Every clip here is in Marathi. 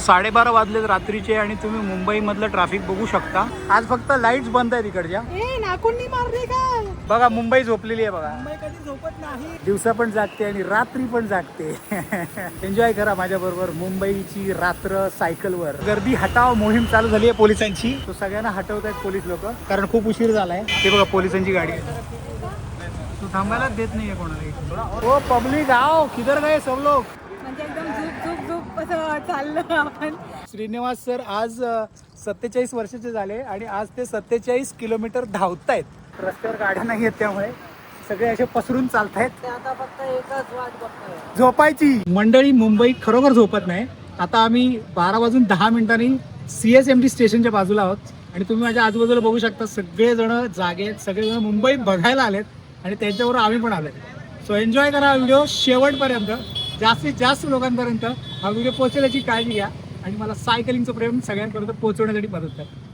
12:30 वाजलेत रात्रीचे आणि तुम्ही मुंबईमधलं ट्रॅफिक बघू शकता. आज फक्त लाईट्स बंद आहेत इकडच्या. बघा मुंबई झोपलेली आहे बघा. मुंबई कधी झोपत नाही. दिवसा पण जागते आणि रात्री पण जागते. एन्जॉय करा माझ्या बरोबर मुंबईची रात्र सायकलवर. गर्दी हटाव मोहीम चालू झाली आहे पोलिसांची. तो सगळ्यांना हटवत आहेत पोलीस लोक कारण खूप उशीर झालाय. ते बघा पोलिसांची गाडी आहे. तू थांबायला देत नाहीये कोणाला. ओ पब्लिक आओ किधर गए सब लोग. म्हणजे एकदम झुक झुक झुक असं चाललं आपण. श्रीनिवास सर आज 47 वर्षाचे झाले आणि आज ते 47 किलोमीटर धावतायत. रस्त्यावर गाड्या नाही आहेत त्यामुळे सगळे असे पसरून चालतायत. आता फक्त एकच वाट बघतोय झोपायची. मंडळी मुंबई खरोखर झोपत नाही. आता आम्ही 12:10 CSMT स्टेशनच्या बाजूला आहोत आणि तुम्ही माझ्या आजूबाजूला बघू शकता सगळेजण जागे आहेत. सगळेजण मुंबई बघायला आलेत आणि त्यांच्याबरोबर आम्ही पण आलोय. सो एन्जॉय करा व्हिडिओ शेवटपर्यंत. जास्तीत जास्त लोकांपर्यंत हा व्हिडिओ पोहोचवण्याची काळजी घ्या आणि मला सायकलिंगचं प्रेम सगळ्यांपर्यंत पोहोचवण्यासाठी मदत करा.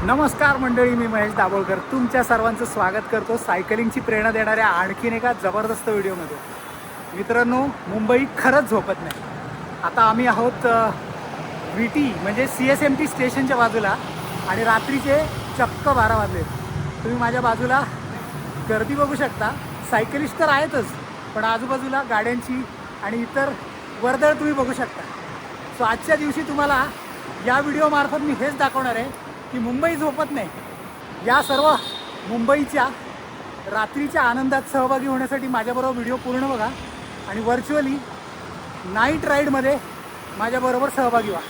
नमस्कार मंडळी, मी महेश दाभोळकर तुमच्या सर्वांचं स्वागत करतो सायकलिंगची प्रेरणा देणाऱ्या आणखीन एका जबरदस्त व्हिडिओमध्ये. मित्रांनो, मुंबई खरंच झोपत नाही. आता आम्ही आहोत VT म्हणजे CSMT स्टेशनच्या बाजूला आणि रात्रीचे चक्क 12 वाजले. तुम्ही माझ्या बाजूला गर्दी बघू शकता. सायकलिस्ट तर आहेतच पण आजूबाजूला गाड्यांची आणि इतर वर्दळ तुम्ही बघू शकता. सो आजच्या दिवशी तुम्हाला या व्हिडिओमार्फत मी हेच दाखवणार आहे की मुंबई झोपत नाही. या सर्व मुंबईच्या रात्रीच्या आनंदात सहभागी होण्यासाठी माझ्याबरोबर व्हिडिओ पूर्ण बघा आणि व्हर्च्युअली नाईट राईडमध्ये माझ्याबरोबर सहभागी व्हा.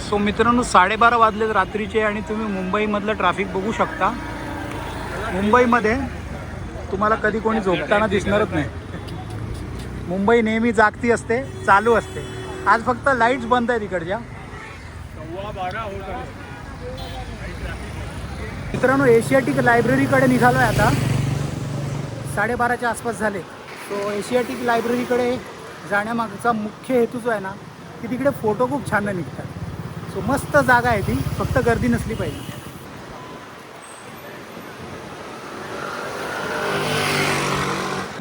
सो मित्रांनो, 12:30 वाजलेत रात्रीचे आणि तुम्ही मुंबईमधलं ट्रॅफिक बघू शकता. मुंबईमध्ये तुम्हाला कधी कोणी झोपताना दिसणारच नाही. मुंबई नेहमी जागती असते, चालू असते. आज फक्त लाईट्स बंद आहेत इकडच्या. मित्रांनो, एशियाटिक लायब्ररीकडे निघालो आहे आता. 12:30च्या आसपास झाले. सो एशियाटिक लायब्ररीकडे जाण्यामागचा मुख्य हेतू जो आहे ना की तिकडे फोटो खूप छान निघतात. सो मस्त जागा आहे ती, फक्त गर्दी नसली पाहिजे.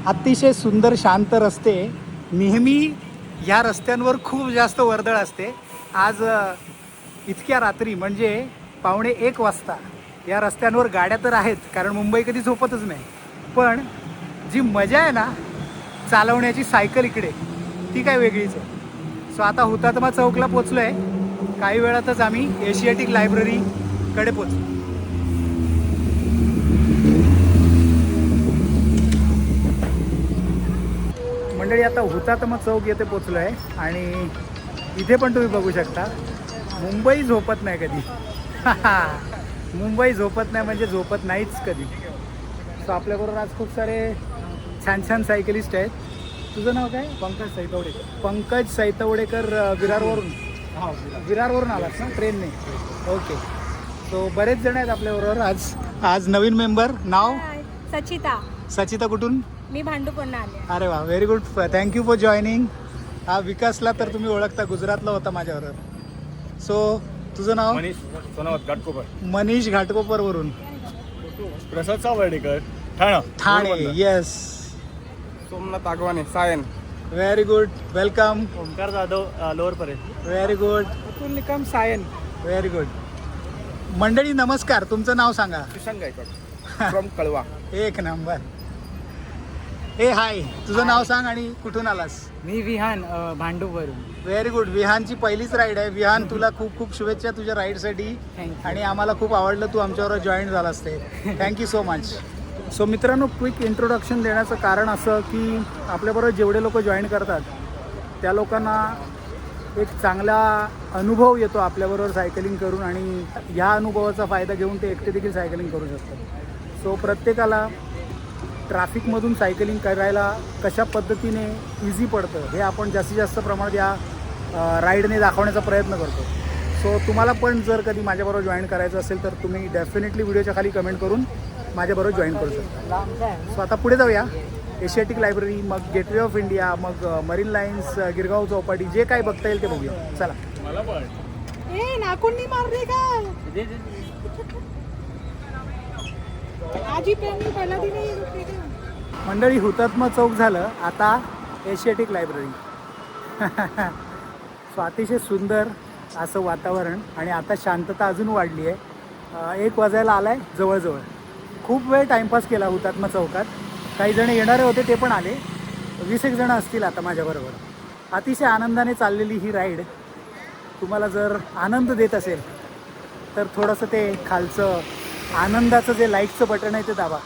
अतिशय सुंदर शांत रस्ते. नेहमी ह्या रस्त्यांवर खूप जास्त वर्दळ असते. आज इतक्या रात्री म्हणजे 1:15 वाजता या रस्त्यांवर गाड्या तर आहेत कारण मुंबई कधी झोपतच नाही. पण जी मजा आहे ना चालवण्याची सायकल इकडे, ती काय वेगळीच आहे. सो आता हुतात्मा चौकला पोचलो आहे. काही वेळातच आम्ही एशियाटिक लायब्ररीकडे पोचलो. मंडळी, आता हुतात्मा चौक येथे पोचलो आहे आणि इथे पण तुम्ही बघू शकता मुंबई झोपत नाही कधी. मुंबई झोपत नाही म्हणजे झोपत नाहीच कधी. सो आपल्याबरोबर आज खूप सारे छान छान सायकलिस्ट आहेत. तुझं नाव काय? पंकज सैतवडेकर. पंकज सैतवडेकर विरारवरून आलास ना ट्रेनने? ओके. सो बरेच जण आहेत आपल्याबरोबर आज नवीन मेंबर. नाव? सचिता. सचिता कुठून? मी भांडूपणा आले. अरे वा, very good. Thank you for joining. हा विकासला तर तुम्ही ओळखता, गुजरातला होता माझ्याबरोबर. सो तुझं नाव? मनीष सोनावत घाटकोपर. मनीष घाटकोपरवरून. Prasad Sawardekar Thane. Yes. Somnath Agwane Sion. Very good. Welcome. Omkar Jadhav Lower Parel. Very good. Atul Nikam Sion. Very good. मंडळी नमस्कार, तुमचं नाव सांगा. सुशांत गायकवाड फ्रॉम कळवा. एक नंबर. हे हाय, तुझं नाव सांग आणि कुठून आलास? मी विहान भांडूपवरून. Very good. विहानची पहिलीच राईड आहे. विहान, तुला खूप खूप शुभेच्छा तुझ्या राईडसाठी आणि आम्हाला खूप आवडलं तू आमच्याबरोबर जॉईन झालास ते. Thank you so much. सो मित्रांनो, क्विक इंट्रोडक्शन देण्याचं कारण असं की आपल्याबरोबर जेवढे लोक जॉईन करतात त्या लोकांना एक चांगला अनुभव येतो आपल्याबरोबर सायकलिंग करून आणि ह्या अनुभवाचा फायदा घेऊन ते एकटे देखील सायकलिंग करू शकतात. सो प्रत्येकाला ट्रॅफिकमधून सायकलिंग करायला कशा पद्धतीने इझी पडतं हे आपण जास्तीत जास्त प्रमाणात या राईडने दाखवण्याचा प्रयत्न करतो. सो तुम्हाला पण जर कधी माझ्याबरोबर जॉईन करायचं असेल तर तुम्ही डेफिनेटली व्हिडिओच्या खाली कमेंट करून माझ्याबरोबर जॉईन करू शकता. सो आता पुढे जाऊया. एशियाटिक लायब्ररी, मग गेटवे ऑफ इंडिया, मग मरीन लाईन्स, गिरगाव चौपाटी, जे काही बघता येईल ते बघूया. चला. मला पण नाकुंडी मारले का आजी प्रेमी पहिला दिन. मंडळी, हुतात्मा चौक झालं. आता एशियाटिक लायब्ररी. सो अतिशय सुंदर असं वातावरण आणि आता शांतता अजून वाढली आहे. 1 वाजायला आला आहे जवळजवळ. खूप वेळ टाईमपास केला हुतात्मा चौकात. काही जण येणारे होते ते पण आले. 20 जण असतील आता माझ्याबरोबर. अतिशय आनंदाने चाललेली ही राईड तुम्हाला जर आनंद देत असेल तर थोडंसं ते खालचं आनंदाचं जे लाईकचं बटन आहे ते दाबा,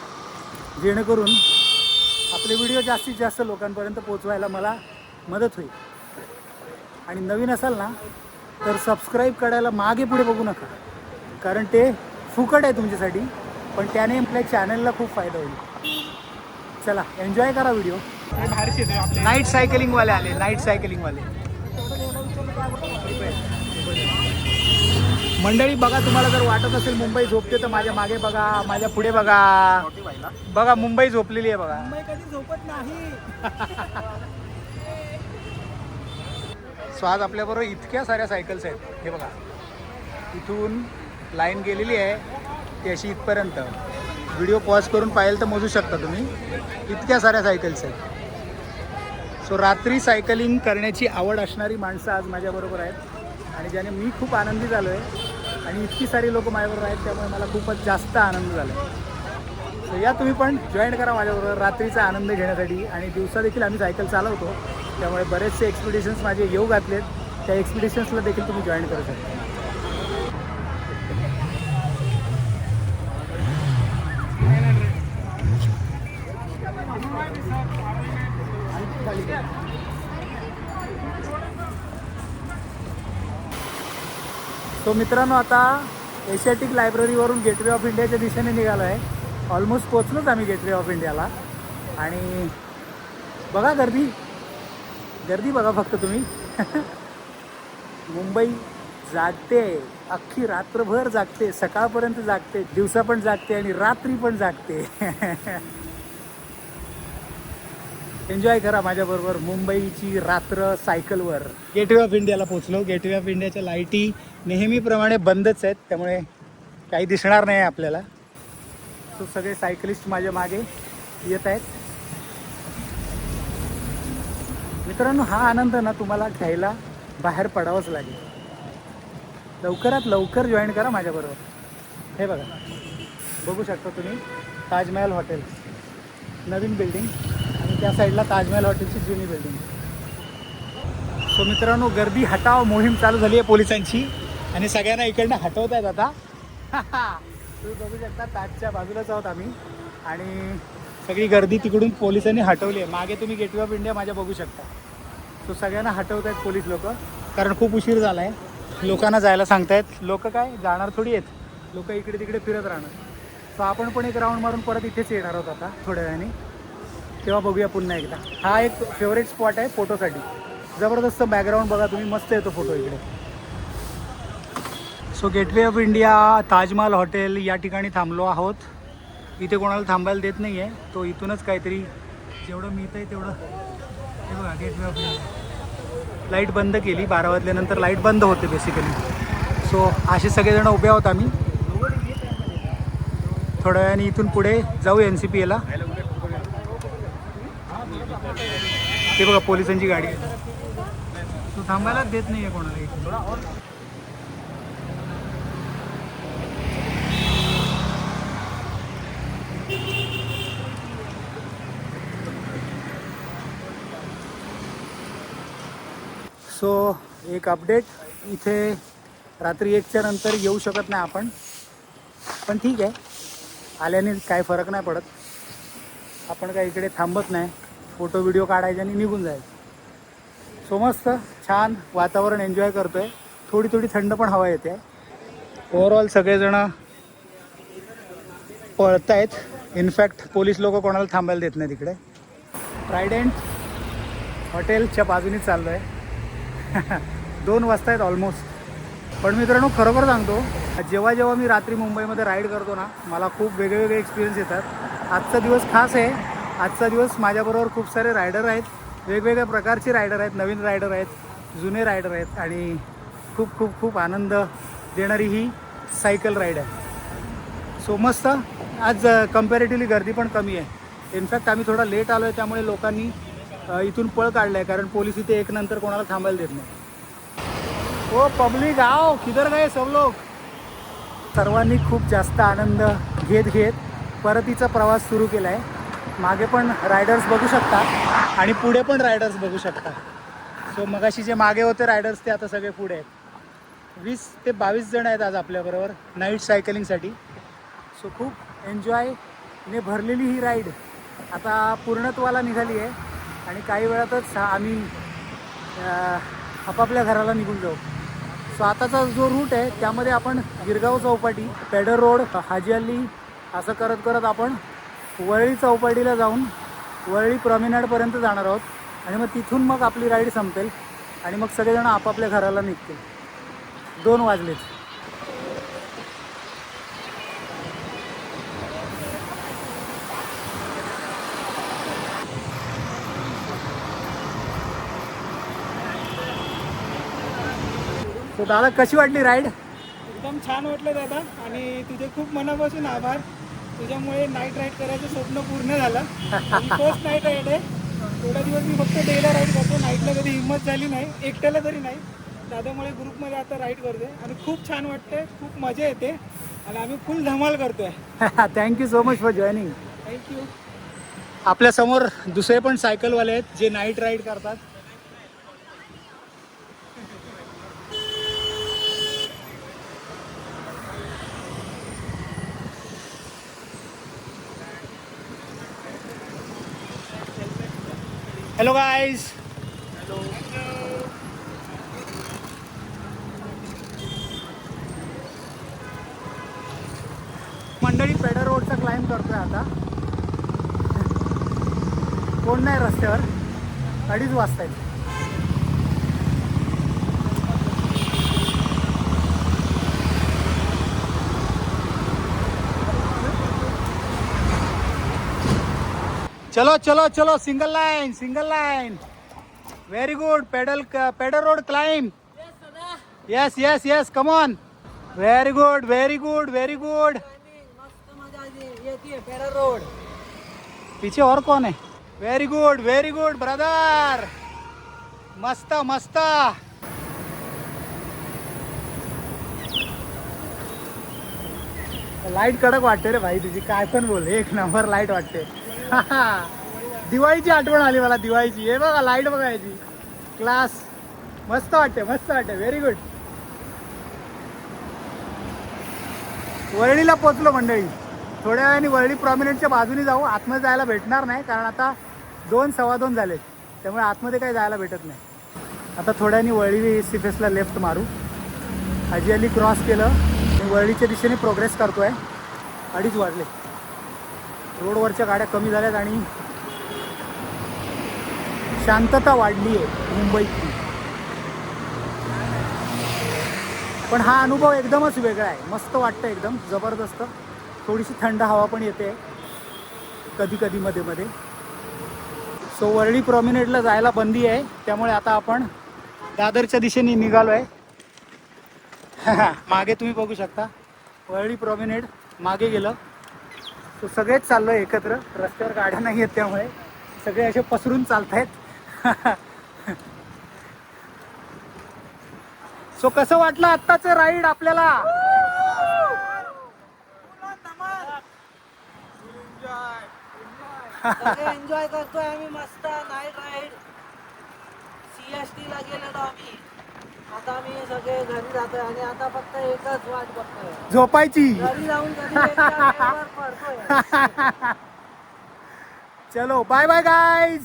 जेणेकरून आपले व्हिडिओ जास्तीत जास्त लोकांपर्यंत पोचवायला मला मदत होईल. आणि नवीन असाल ना तर सबस्क्राईब करायला मागे पुढे बघू नका, कारण ते फुकट आहे तुमच्यासाठी, पण त्याने आपल्या चॅनलला खूप फायदा होईल. चला एन्जॉय करा व्हिडिओ. नाईट सायकलिंगवाले आले, नाईट सायकलिंगवाले. मंडळी बघा, तुम्हाला जर वाटत असेल मुंबई झोपते तर माझ्या मागे बघा, माझ्या पुढे बघा. बघा मुंबई झोपलेली आहे बघा. मुंबई कधी झोपत नाही. सो आज आपल्याबरोबर इतक्या साऱ्या सायकल्स आहेत. हे बघा, इथून लाईन गेलेली आहे ती अशी इथपर्यंत. व्हिडिओ पॉज करून पाहिलं तर मोजू शकता तुम्ही, इतक्या साऱ्या सायकल्स आहेत. सो रात्री सायकलिंग करण्याची आवड असणारी माणसं आज माझ्याबरोबर आहेत आणि ज्याने मी खूप आनंदी झालो आहे. आणि इतकी सारी लोक माझ्याबरोबर आहेत, त्यामुळे मला खूपच जास्त आनंद झाला आहे. सो या तुम्ही पण जॉईन करा माझ्याबरोबर रात्रीचा आनंद घेण्यासाठी. आणि दिवसा देखील आम्ही सायकल चालवतो, त्यामुळे बरेचसे एक्सपिडिशन्स माझे येऊ घातलेत. त्या एक्सपिडिशन्सला देखील तुम्ही जॉईन करू शकता. तो मित्रांनो, आता एशियाटिक लायब्ररीवरून गेटवे ऑफ इंडियाच्या दिशेने निघालो आहे. ऑलमोस्ट पोचलोच आम्ही गेटवे ऑफ इंडियाला. आणि बघा गर्दी, गर्दी बघा फक्त तुम्ही. मुंबई जागते, अख्खी रात्रभर जागते, सकाळपर्यंत जागते, दिवसा पण जागते आणि रात्री पण जागते. एन्जॉय करा माझ्याबरोबर मुंबईची रात्र सायकलवर. गेटवे ऑफ इंडियाला पोचलो. गेटवे ऑफ इंडियाच्या लाईटी नेहमीप्रमाणे बंदच आहेत, त्यामुळे काही दिसणार नाही आपल्याला. तो सगळे सायकलिस्ट माझ्या मागे येत आहेत. मित्रांनो, हा आनंद ना तुम्हाला घ्यायला बाहेर पडावंच लागेल. लवकरात लवकर जॉईन करा माझ्याबरोबर. हे बघा, बघू शकता तुम्ही ताजमहल हॉटेल, नवीन बिल्डिंग, आणि त्या साईडला ताजमहल हॉटेलची जुनी बिल्डिंग. सो मित्रांनो, गर्दी हटाव मोहीम चालू झाली आहे पोलिसांची आणि सगळ्यांना इकडनं हटवत आहेत आता. तुम्ही बघू शकता ताजच्या बाजूलाच आहोत आम्ही आणि सगळी गर्दी तिकडून पोलिसांनी हटवली आहे. मागे तुम्ही गेटवे ऑफ इंडिया माझ्या बघू शकता. सो सगळ्यांना हटवत आहेत पोलीस लोक, कारण खूप उशीर झाला आहे. लोकांना जायला सांगतायत. लोक काय जाणार थोडी आहेत, लोक इकडे तिकडे फिरत राहणार. सो आपण पण एक राऊंड मारून परत इथेच येणार आहोत आता थोड्या वेळाने. तेव्हा बघूया पुन्हा एकदा. हा एक फेवरेट स्पॉट आहे फोटोसाठी. जबरदस्त बॅकग्राऊंड बघा तुम्ही, मस्त येतो फोटो इकडे. So gateway of India, Taj Mahal hotel या ठिकाणी थांबलो आहोत. इथे कोणाला थांबायला देत नाही आहे. तो इथूनच काहीतरी जेवढं मिळतं आहे तेवढं. हे बघा गेटवे ऑफ इंडिया. लाईट बंद केली, 12 वाजल्यानंतर लाईट बंद होते बेसिकली. सो असे सगळेजण उभे आहोत आम्ही. थोड्या वेळाने इथून पुढे जाऊ NCPAला. ते बघा पोलिसांची गाडी आहे. तो थांबायलाच देत नाही आहे कोणाला इथे. सो एक अपडेट, इथे रात्री 1च्या नंतर येऊ शकत नाही आपण, पण ठीक आहे, आल्याने काय फरक नाही पडत. आपण काय इकडे थांबत नाही, फोटो व्हिडिओ काढायचे आणि निघून जायचं. सो मस्त छान वातावरण एन्जॉय करतो आहे. थोडी थोडी थंड पण हवा येते. ओव्हरऑल सगळेजण पळत आहेत. इनफॅक्ट पोलीस लोक कोणाला थांबायला देत नाही तिकडे. ट्रायडेंट हॉटेलच्या बाजूने चाललो आहे. 2 वाजता आहेत ऑलमोस्ट. पण मित्रांनो, खरोखर सांगतो, जेव्हा जेव्हा मी रात्री मुंबईमध्ये राईड करतो ना, मला खूप वेगळे एक्सपिरियन्स येतात. आजचा दिवस खास आहे. आजचा दिवस माझ्याबरोबर खूप सारे रायडर आहेत, वेगवेगळ्या प्रकारचे रायडर आहेत, नवीन रायडर आहेत, जुने रायडर आहेत, आणि खूप खूप खूप आनंद देणारी ही सायकल राईड आहे. सो मस्त. आज कम्पॅरेटिव्हली गर्दी पण कमी आहे. इनफॅक्ट आम्ही थोडा लेट आलो आहे, त्यामुळे लोकांनी इथून पळ काढला आहे, कारण पोलीस इथे एक नंतर कोणाला थांबायला देत नाही. ओ पब्लिक आओ, किधर गए सब लोग. सर्वांनी खूप जास्त आनंद घेत घेत परतीचा प्रवास सुरू केला आहे. मागे पण रायडर्स बघू शकता आणि पुढे पण रायडर्स बघू शकता. सो मगाशी जे मागे होते रायडर्स ते आता सगळे पुढे आहेत. 20 ते 22 जण आहेत आज आपल्याबरोबर नाईट सायकलिंगसाठी. सो खूप एन्जॉयने भरलेली ही राईड आता पूर्णत्वाला निघाली आहे आणि काही वेळातच आम्ही आपापल्या घराला निघून जाऊ. सो आताचा जो रूट आहे त्यामध्ये आपण गिरगाव चौपाटी, पेडर रोड, हाजी अली असं करत करत आपण वरळी चौपाटीला जाऊन वरळी प्रॉमिनाडपर्यंत जाणार आहोत आणि मग तिथून मग आपली राईड संपेल आणि मग सगळेजण आपापल्या घराला निघतील. 2 वाजलेच. तो दादा कशी वाटली राईड? एकदम छान वाटलं दादा आणि तुझे खूप मनापासून आभार. तुझ्यामुळे नाईट राईड करायचं स्वप्न पूर्ण झालं. फर्स्ट नाईट राईड आहे. थोडा दिवस मी फक्त डेला राईड करतो, नाईटला कधी हिंमत झाली नाही, एकट्याला तरी नाही. दादामुळे ग्रुपमध्ये आता राईड करतोय आणि खूप छान वाटतंय, खूप मजा येते आणि आम्ही फुल धमाल करतोय. Thank you so much for joining. Thank you. आपल्यासमोर दुसरे पण सायकलवाले आहेत जे नाईट राईड करतात. Hello guys. मंडळी पेडर रोडचा क्लाइंब करतोय आता. कोण नाही रस्त्यावर. 2:30 वाजतायत. चलो चलो चलो, single line. Very good. Peddar road climb. Yes yes yes, come on. Very good. Road पीछे और कौन है? Very good brother. मस्त मस्त. लाईट कडक वाटते रे भाई तुझी. काय पण बोल, 1 नंबर लाईट वाटते. दिवाळीची आठवण आली मला, दिवाळीची. हे बघा लाईट बघा याची. क्लास. मस्त वाटते. Very good. वरळीला पोचलो मंडळी. थोड्या वेळाने वरळी प्रॉमिनंटच्या बाजूने जाऊ. आतमध्ये जायला भेटणार नाही कारण आता 2:15 झालेत, त्यामुळे आतमध्ये काही जायला भेटत नाही. आता थोड्याने वरळी सिफेसला लेफ्ट मारू. हाजी अली क्रॉस केलं आणि वरळीच्या दिशेने प्रोग्रेस करतोय. 2:30 वाजले. रोडवरच्या गाड्या कमी झाल्यात आणि शांतता वाढली आहे मुंबईतली. पण हा अनुभव एकदमच वेगळा आहे. मस्त वाटतं, एकदम जबरदस्त. थोडीशी थंड हवा पण येते कधी कधी मध्ये मध्ये. सो वरळी प्रॉमिनेडला जायला बंदी आहे, त्यामुळे आता आपण दादरच्या दिशेने निघालो आहे. मागे तुम्ही बघू शकता वरळी प्रॉमिनेड मागे गेलं. सो सगळेच चाललो आहे एकत्र. रस्त्यावर गाड्या नाही आहेत त्यामुळे सगळे असे पसरून चालत आहेत. सो कसं वाटलं आत्ताचं राईड आपल्याला? एन्जॉय करतोय आम्ही. मस्त नाईट राईड. CST ला गेलेलो आम्ही. आता आम्ही सगळे घरी जातोय आणि आता फक्त एकच वाट बघतोय, झोपायची. घरी जाऊन कधी एकदा बेडवर पडतोय. चलो बाय बाय गाईज.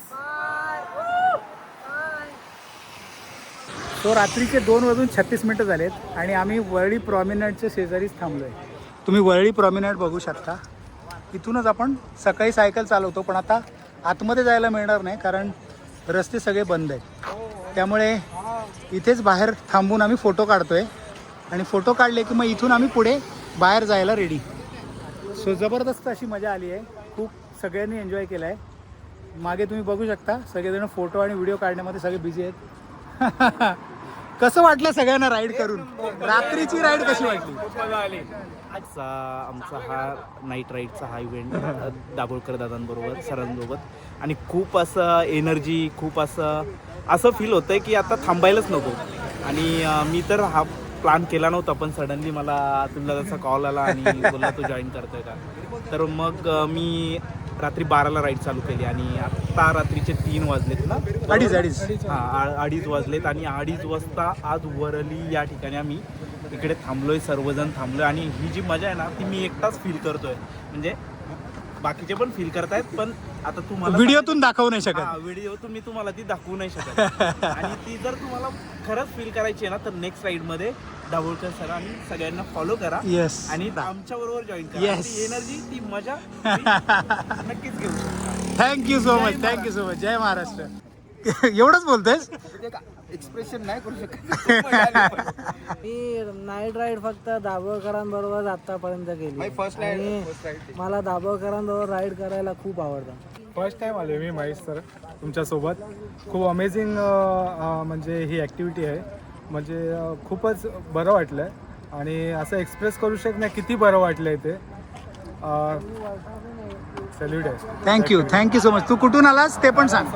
तो रात्रीचे 2:36 झालेत आणि आम्ही वरळी प्रॉमिनंटच्या शेजारीच थांबलो आहे. तुम्ही वरळी प्रॉमिनंट बघू शकता. इथूनच आपण सकाळी सायकल चालवतो, पण आता आतमध्ये जायला मिळणार नाही कारण रस्ते सगळे बंद आहेत. त्यामुळे इथेच बाहेर थांबून आम्ही फोटो काढतोय आणि फोटो काढले की मग इथून आम्ही पुढे बाहेर जायला रेडी. सो जबरदस्त अशी मजा आली आहे. खूप सगळ्यांनी एन्जॉय केला आहे. मागे तुम्ही बघू शकता सगळेजण फोटो आणि व्हिडिओ काढण्यामध्ये सगळे बिझी आहेत. कसं वाटलं सगळ्यांना राईड करून? रात्रीची राईड कशी वाटली? आजचा आमचा हा नाईट राईडचा हा इव्हेंट दाभोळकर दादांबरोबर सरांसोबत आणि खूप असं एनर्जी, खूप असं फील होतंय की आता थांबायलाच नको. आणि मी तर हा प्लॅन केला नव्हता, पण सडनली मला अतुल दादाचा कॉल आला आणि बोलला तू जॉईन करतोय का. तर मग मी रात्री 12ला राईड चालू केली आणि आत्ता रात्रीचे 3 वाजलेत ना, अडीच. हां 2:30 वाजलेत आणि 2:30 वाजता आज वरली या ठिकाणी आम्ही इकडे थांबलोय, सर्वजण थांबलोय. आणि ही जी मजा आहे ना ती मी एकटाच फील करतोय, म्हणजे बाकीचे पण फील करतायत, पण आता तुम्हाला व्हिडिओतून दाखवू नाही शकत. व्हिडिओतून मी तुम्हाला ती दाखवू नाही शकत. आणि ती जर तुम्हाला खरंच फील करायची आहे ना तर नेक्स्ट राईड मध्ये दाभोळकर सर आणि सगळ्यांना फॉलो करा येस. आणि आमच्या बरोबर जॉईन करा. Yes. ती एनर्जी, ती मजा तुम्ही नक्कीच घेऊ शकता. Thank you so much. Jai Maharashtra. एवढंच बोलतोयस? एक्सप्रेशन नाही करू शकत. मी नाईट राईड फक्त दाभोळकरांबरोबर आतापर्यंत केली. फर्स्ट आणि मला दाभोळकरांबरोबर राईड करायला खूप आवडतं. फर्स्ट टाईम आले मी महेश सर तुमच्यासोबत. खूप अमेझिंग म्हणजे ही ॲक्टिव्हिटी आहे. म्हणजे खूपच बरं वाटलं आहे आणि असं एक्सप्रेस करू शकत नाही किती बरं वाटलं आहे ते. सॅल्यूट आहे. Thank you so much. तू कुठून आलास ते पण सांग.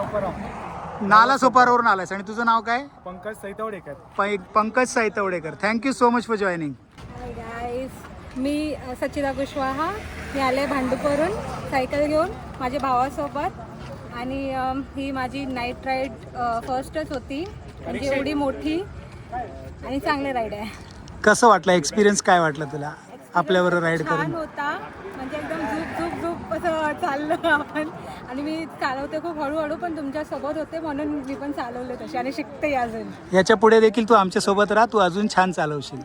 नाला सोपारावरून आलास आणि तुझं नाव काय? Pankaj Saitwadekar. Pankaj Saitwadekar. Thank you so much for joining. Hi guys, मी सचिता कुशवाहा. मी आले भांडूपवरून सायकल घेऊन माझ्या भावासोबत. आणि ही माझी नाईट राईड फर्स्टच होती, म्हणजे एवढी मोठी आणि चांगली राईड आहे. कसं वाटलं? एक्सपिरियन्स काय वाटलं तुला आपल्याबरोबर राईड छान करून? होता, म्हणजे एकदम झूप असं चाललो आपण. आणि मी चालवते खूप हळूहळू, पण तुमच्यासोबत होते म्हणून मी पण चालवले तशी आणि शिकते अजून. याच्या पुढे देखील तू आमच्यासोबत राहा, तू अजून छान चालवशील.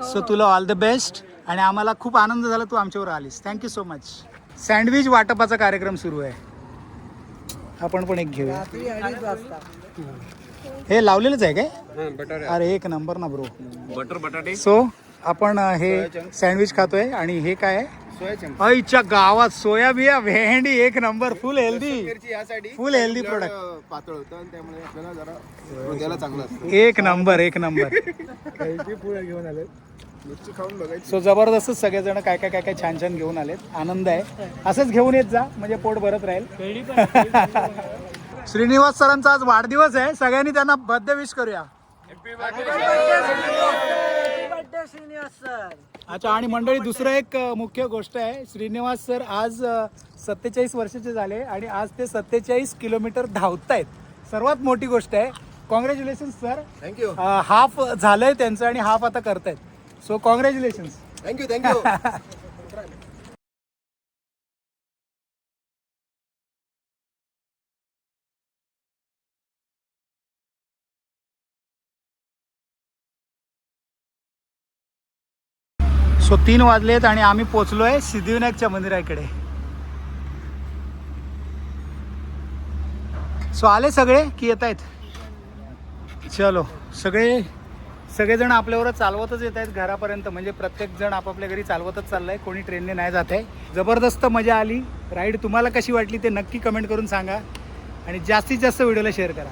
सो तुला ऑल द बेस्ट. आणि आम्हाला खूप आनंद झाला तू आमच्यावर आलीस. Thank you so much. सँडविच वाटपाचा कार्यक्रम सुरू आहे, आपण पण एक घेऊया. रात्री 2:30 वाजता. हे लावलेलंच आहे काय? अरे एक नंबर ना ब्रो. बटर बटाटे, सो आपण हे सँडविच खातोय आणि हे काय आहे? Soya chunks. आईच्या गावात सोयाबिया, भेंडी, एक नंबर. फुल हेल्दी, यासाठी फुल हेल्दी प्रोडक्ट. पातळ होतं आणि त्यामुळे आपल्याला जरा हृदयाला चांगलं असतं. एक नंबर. पुढे घेऊन आले. मिरची खाऊन बघायची. सो जबरदस्त सगळेजण काय काय छान घेऊन आलेत. आनंद आहे. असंच घेऊन येत जा, म्हणजे पोट भरत राहील. श्रीनिवास सरांचा आज वाढदिवस आहे, सगळ्यांनी त्यांना बर्थडे विश करूया. Birthday Shrinivas sir. अच्छा. आणि मंडळी दुसरं एक मुख्य गोष्ट आहे, श्रीनिवास सर आज 47 वर्षाचे झाले आणि आज ते 47 किलोमीटर धावतायत. सर्वात मोठी गोष्ट आहे. Congratulation sir. थँक्यू हाफ झालंय त्यांचं आणि हाफ आता करतायत. So congratulations. थँक्यू. सो 3 वाजलेत आणि आम्ही पोचलोय सिद्धिविनायकच्या मंदिराकडे. सो आले सगळे की येत आहेत? चलो, सगळेजण आपल्यावर चालवतच येत आहेत घरापर्यंत. म्हणजे प्रत्येक जण आपापल्या घरी चालवतच चाललाय, कोणी ट्रेनने नाही जात आहे. जबरदस्त मजा आली. राईड तुम्हाला कशी वाटली ते नक्की कमेंट करून सांगा आणि जास्तीत जास्त व्हिडिओला शेअर करा.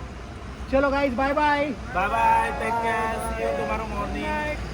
चलो guys, bye bye. Bye bye, take care, see you tomorrow morning.